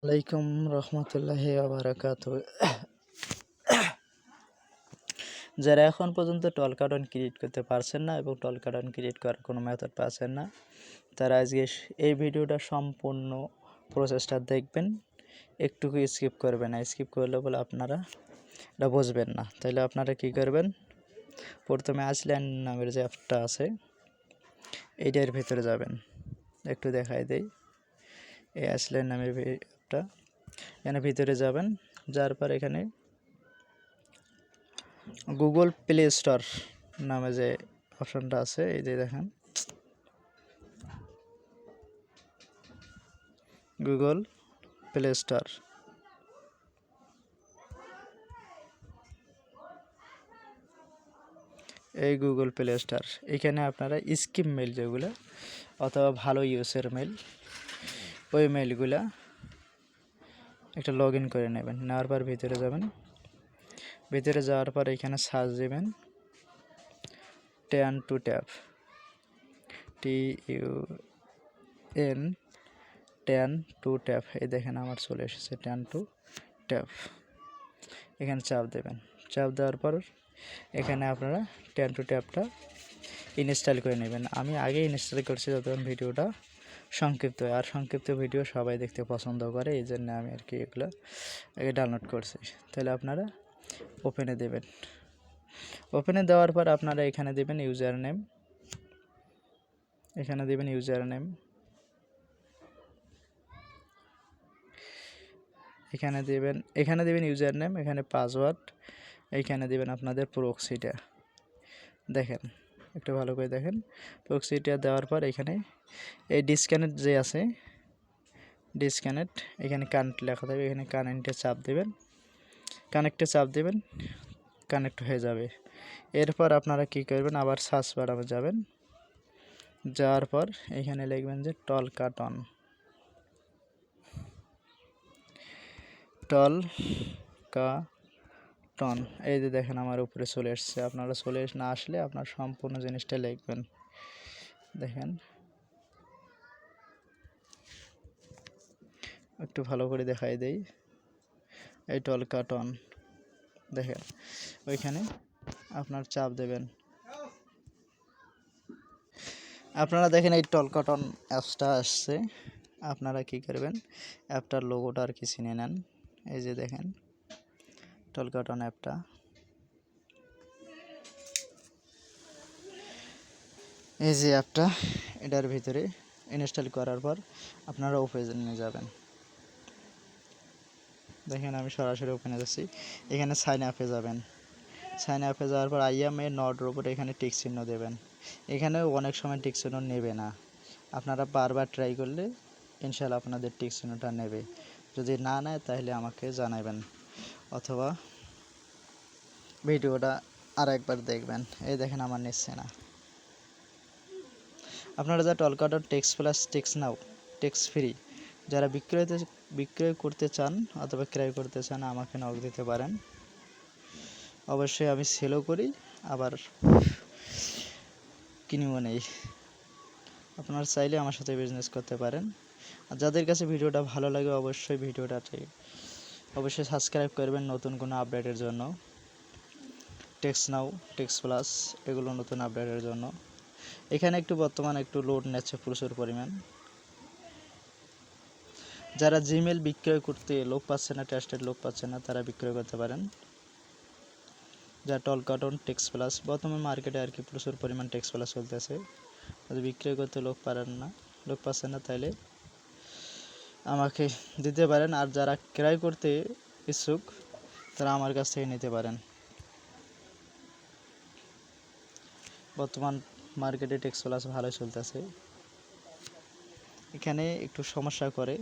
আলাইকুম রহমতুল্লাহি ওয়া বারাকাতুহু। যারা এখন পর্যন্ত টল কার্টন ক্রিয়েট করতে পারছেন না এবং টল কার্টন ক্রিয়েট করার কোনো মেথড পাচ্ছেন না, তারা আজকে এই ভিডিওটা সম্পূর্ণ প্রসেসটা দেখবেন, একটুকু স্কিপ করবেন না। স্কিপ করলে বলে আপনারা এটা বুঝবেন না। তাহলে আপনারা কি করবেন, প্রথমে আইসল্যান্ড নামের যে অ্যাপটা আছে এইটার ভিতরে যাবেন। একটু দেখাই দেই, এই আইসল্যান্ড নামের অ্যাপটা, এখানে ভিতরে যাবেন। যার পর এখানে গুগল প্লে স্টোর নামে যে অপশনটা আছে, এই যে দেখেন গুগল প্লে স্টোর। এই গুগল প্লে স্টোর, এখানে আপনারা স্কিম মেল যেগুলো অথবা ভালো ইউজের মেল, ওই মেলগুলা একটা লগ ইন করে নেবেন। নেওয়ার পর ভিতরে যাবেন। ভিতরে যাওয়ার পর এখানে সার্চ দেবেন ট্যান টু ট্যাপ, TUN ট্যান টু ট্যাপ। এই দেখেন আমার চলে এসেছে ট্যান টু ট্যাপ। এখানে চাপ দেবেন। চাপ দেওয়ার পর এখানে আপনারা ট্যান টু ট্যাপটা ইনস্টল করে নেবেন। আমি আগে ইনস্টল করছি, যতক্ষণ ভিডিওটা সংক্ষিপ্ত হয়, আর সংক্ষিপ্ত ভিডিও সবাই দেখতে পছন্দ করে, এই জন্য আমি আর কি এগুলো আগে ডাউনলোড করছি। তাহলে আপনারা ওপেনে দেবেন। ওপেনে দেওয়ার পর আপনারা এখানে দেবেন ইউজার নেম। এখানে দেবেন ইউজার নেম, এখানে দেবেন ইউজার নেম, এখানে পাসওয়ার্ড, এইখানে দেবেন আপনাদের প্রক্সিটা। দেখেন, একটু ভালো করে দেখেন। প্রক্সিটা দেওয়ার পর এখানে এই ডিসকানেক্ট যে আছে, ডিসকানেক্ট, এখানে কানেক্ট লেখা থাকবে, এখানে কানেক্টে চাপ দেবেন। কানেক্টে চাপ দেবেন, কানেক্ট হয়ে যাবে। এরপর আপনারা কি করবেন, আবার সার্চ বারে যাবেন। যাওয়ার পর এখানে লিখবেন যে টল কার্টন, টল কার্টন। এই যে দেখেন আমার উপরে চলে এসছে। আপনারা চলে না আসলে আপনার সম্পূর্ণ জিনিসটা লিখবেন। দেখেন, একটু ভালো করে দেখাই দেই। এই টল কার্টন দেখেন, ওইখানে আপনার চাপ দেবেন। আপনারা দেখেন এই টল কার্টন অ্যাপসটা আসছে। আপনারা কি করবেন, অ্যাপটার লোগোটা আর কি চিনে নেন। এই যে দেখেন টল কার্টন অ্যাপটা, এই যে অ্যাপটা, এটার ভিতরে ইনস্টল করার পর আপনারা ওপেনে যাবেন। দেখেন আমি সরাসরি ওপেনে যাচ্ছি। এখানে সাইন আপে যাবেন। সাইন আপে যাওয়ার পর আইএমএ নট রোবট, এখানে টিক চিহ্ন দেবেন। এখানে অনেক সময় টিক চিহ্ন নেবে না, আপনারা বারবার ট্রাই করলে ইনশাল্লাহ আপনাদের টিক চিহ্নটা নেবে। যদি না নেয় তাহলে আমাকে জানাবেন, অথবা ভিডিওটা আর একবার দেখবেন। এই দেখেন আমার নিচ্ছে না। আপনারা যা টল কার্টন টেক্স প্লাস টেক্স নাও, টেক্স ফ্রি যারা বিক্রয় করতে চান অথবা ক্রয় করতে চান, আমাকে নক দিতে পারেন। অবশ্যই আমি সেলও করি, আবার কিনেও নেই। আপনারা চাইলে আমার সাথে বিজনেস করতে পারেন। আর যাদের কাছে ভিডিওটা ভালো লাগে অবশ্যই ভিডিওটাতে অবশ্যই সাবস্ক্রাইব করবেন নতুন কোনো আপডেটের জন্য। টেক্স নাও, টেক্স প্লাস এগুলো নতুন আপডেটের জন্য। এখানে একটু বর্তমানে একটু লোড নিচ্ছে প্রচুর পরিমাণ। যারা জিমেল বিক্রয় করতে লোক পাচ্ছে না, ট্রাস্টেড লোক পাচ্ছে না, তারা বিক্রয় করতে পারেন। যা টল কার্টন টেক্স প্লাস বর্তমানে মার্কেটে আর কি প্রচুর পরিমাণ টেক্স প্লাস চলতেছে। যদি বিক্রয় করতে লোক পাচ্ছেন না, তাইলে আমাকে দিতে পারেন। আর যারা ক্রয় করতে ইচ্ছুক তারা আমার কাছ থেকে নিতে পারেন। বর্তমান মার্কেটে টেক্স প্লাস ভালোই চলতেছে। এখানে একটু সমস্যা করে,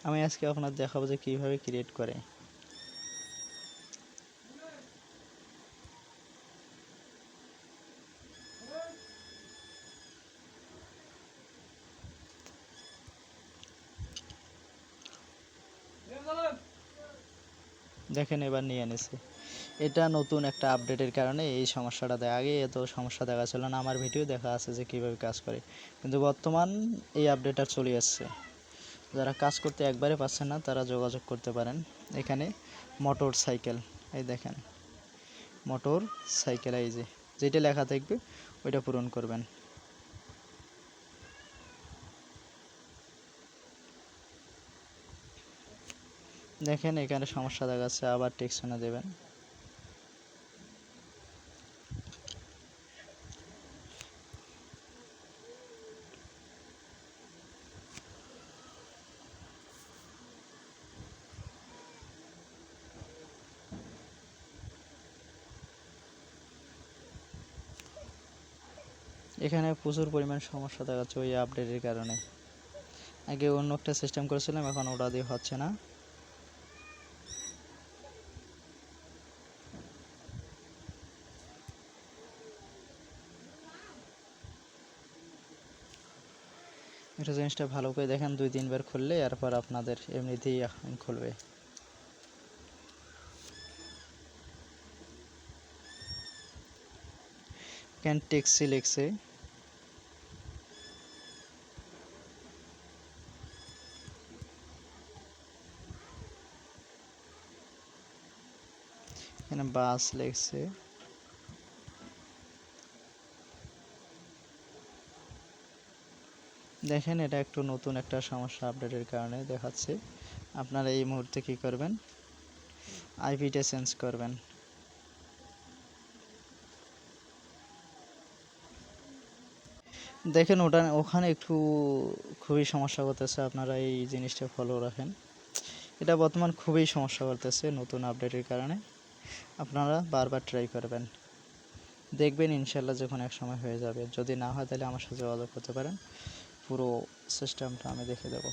আমি আজকে আপনার দেখাবো যে কীভাবে ক্রিয়েট করে। দেখেন এবার নিয়ে এনেছে। এটা নতুন একটা আপডেটের কারণে এই সমস্যাটা দেয়। আগে এত সমস্যা দেখা ছিল না, আমার ভিডিও দেখা আছে যে কীভাবে কাজ করে, কিন্তু বর্তমান এই আপডেটটা চলে আসছে। যারা কাজ করতে একবারে পাচ্ছেন না তারা যোগাযোগ করতে পারেন। এখানে মোটর সাইকেল, এই দেখেন মোটর সাইকেল, এই যে যেটা লেখা থাকবে ওইটা পূরণ করবেন। দেখেন এখানে সমস্যা দেখাচ্ছে, আবার টেকশনে দেবেন। এখানে প্রচুর পরিমাণ সমস্যা দেখাচ্ছে ওই আপডেটের কারণে। আগে অন্য একটা সিস্টেম করেছিলাম, এখন ওটা দিয়ে হচ্ছে না। এটা জিনিসটা ভালো করে দেখেন, 2-3 বার খুললে এরপর আপনাদের এমনিতেই এখন খুলবে। এখানে ট্যাক্সি লিখছে, এখানে বাস লিখছে, দেখেন এটা একটু নতুন একটা সমস্যা আপডেটের কারণে দেখাচ্ছে। আপনারা এই মুহূর্তে কি করবেন, আইপিটা চেঞ্জ করবেন। দেখেন ওখানে একটু খুবই সমস্যা করতেছে, আপনারা এই জিনিসটা ফলো রাখেন। এটা বর্তমান খুবই সমস্যা করতেছে নতুন আপডেটের কারণে। আপনারা বারবার ট্রাই করবেন, দেখবেন ইনশাল্লাহ যখন এক সময় হয়ে যাবে। যদি না হয় তাহলে আমার সাথে যোগাযোগ করতে পারেন, পুরো সিস্টেমটা আমি দেখে দেব।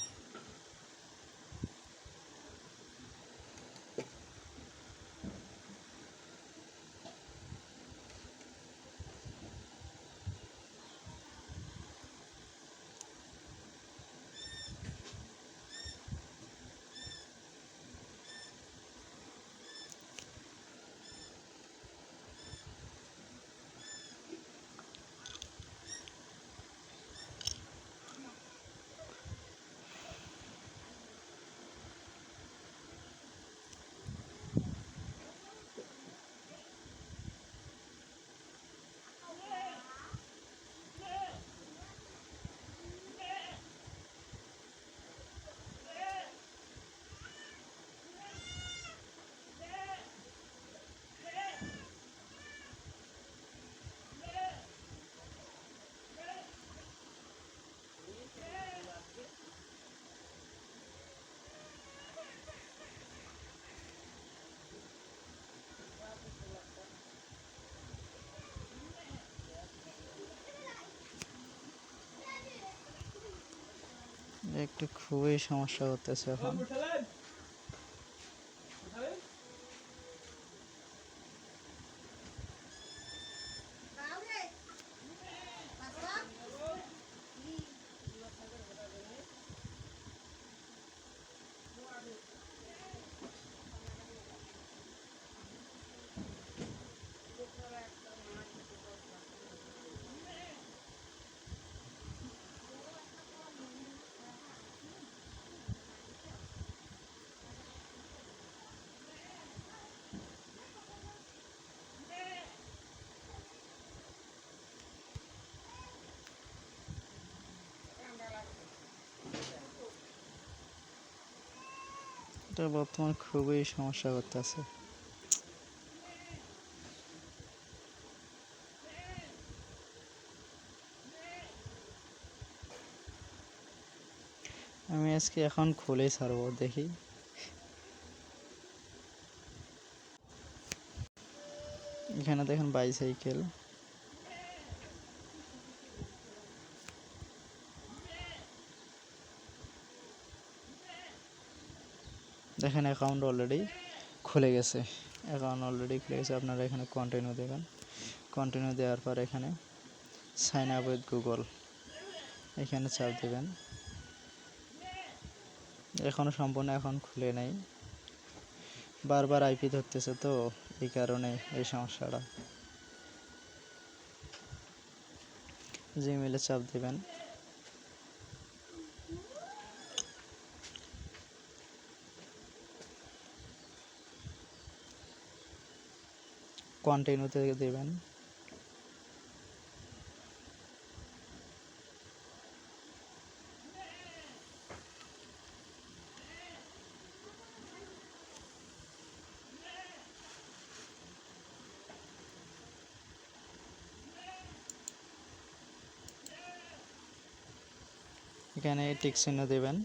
একটু খুবই সমস্যা করতেছে এখন। এটা বর্তমান খুবই সমস্যা করতেছে। আমি আজকে এখন খুলেই ছাড়বো, দেখি। এখানে দেখেন বাইসাইকেল, দেখেন অ্যাকাউন্ট অলরেডি খুলে গেছে। আপনারা এখানে কন্টিনিউ দেবেন। কন্টিনিউ দেওয়ার পর এখানে সাইন আপ উইথ গুগল এখানে চাপ দেবেন। এখনও সম্পূর্ণ এখন খুলে নেই, বারবার আইপি ধরতেছে, তো এই কারণে এই সমস্যাটা। জিমেলে চাপ দিবেন, কন্টিনিউতে দেবেন। এখানে টিক চিহ্ন দেবেন,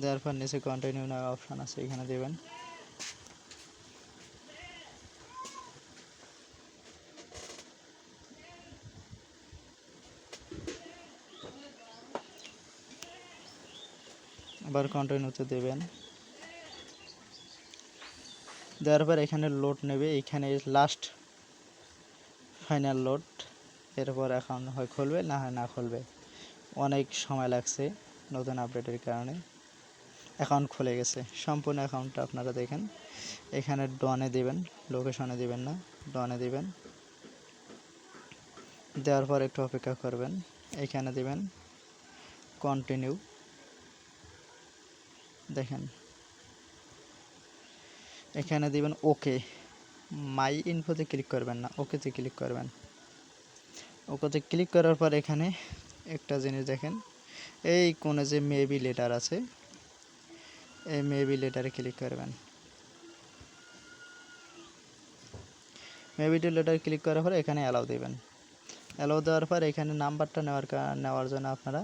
দেওয়ার পর নিচে কন্টিনিউ নেওয়ার অপশান আছে, এখানে দেবেন। আবার কন্টিনিউতে দেবেন, দেওয়ার পর এখানে লোড নেবে, এখানে লাস্ট ফাইনাল লোড। এরপর অ্যাকাউন্ট হয় খুলবে, না হয় না খুলবে। অনেক সময় লাগছে নতুন আপডেটের কারণে। অ্যাকাউন্ট খুলে গেছে, সম্পূর্ণ অ্যাকাউন্টটা আপনারা দেখেন। এখানে ডনে দেবেন, লোকেশনে দিবেন না, ডনে দিবেন। দেওয়ার পর একটু অপেক্ষা করবেন, এখানে দিবেন কন্টিনিউ। দেখেন এখানে দিবেন ওকে, মাই ইনফোতে ক্লিক করবেন না, ওকেতে ক্লিক করবেন। ওকেতে ক্লিক করার পর এখানে একটা জিনিস দেখেন, এই কোণে যে মেবি লেটার আছে, এই মেবি লেটারে ক্লিক করবেন। মেবি লেটার ক্লিক করার পর এখানে অ্যালাউ দেবেন। অ্যালাউ দেওয়ার পর এখানে নাম্বারটা নেওয়ার জন্য আপনারা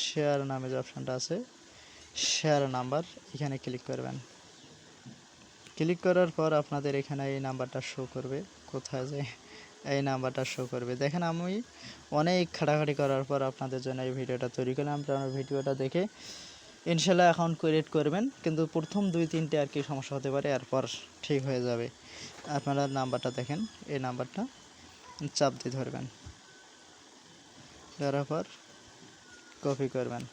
শেয়ার নামে যে অপশানটা আছে, শেয়ার নাম্বার, এখানে ক্লিক করবেন। ক্লিক করার পর আপনাদের এখানে এই নাম্বারটা শো করবে, কোথায় যে এই নাম্বারটা শো করবে। দেখেন আমি অনেক খাটাখাটি করার পর আপনাদের জন্য এই ভিডিওটা তৈরি করলাম। আপনারা ভিডিওটা দেখে ইনশাল্লাহ অ্যাকাউন্ট ক্রিয়েট করবেন, কিন্তু প্রথম 2-3টে আর কি সমস্যা হতে পারে, এরপর ঠিক হয়ে যাবে। আপনারা নাম্বারটা দেখেন, এই নাম্বারটা চাপ দিয়ে ধরবেন, ধরার পর কপি করবেন।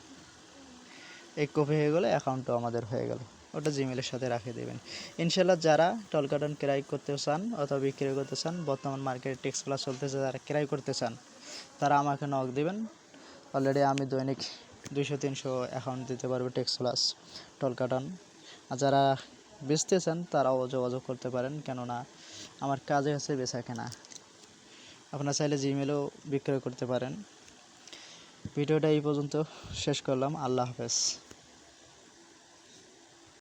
এই কপি হয়ে গেলে অ্যাকাউন্টও আমাদের হয়ে গেল, ওটা জিমেলের সাথে রাখে দেবেন। ইনশাল্লাহ যারা টল কার্টন ক্রয় করতে চান অথবা বিক্রি করতে চান, বর্তমান মার্কেটে টেক্স প্লাস চলতেছে, যারা ক্রয় করতে চান তারা আমাকে নক দিবেন। অলরেডি আমি দৈনিক 200-300 অ্যাকাউন্ট দিতে পারবো টেক্স প্লাস টল কার্টন। আর যারা বেচতে চান তারাও যোগাযোগ করতে পারেন, কেননা আমার কাজে হচ্ছে বেচা কেনা। আপনারা চাইলে জিমেলও বিক্রয় করতে পারেন। ভিডিওটা এই পর্যন্ত শেষ করলাম। আল্লাহ হাফেজ।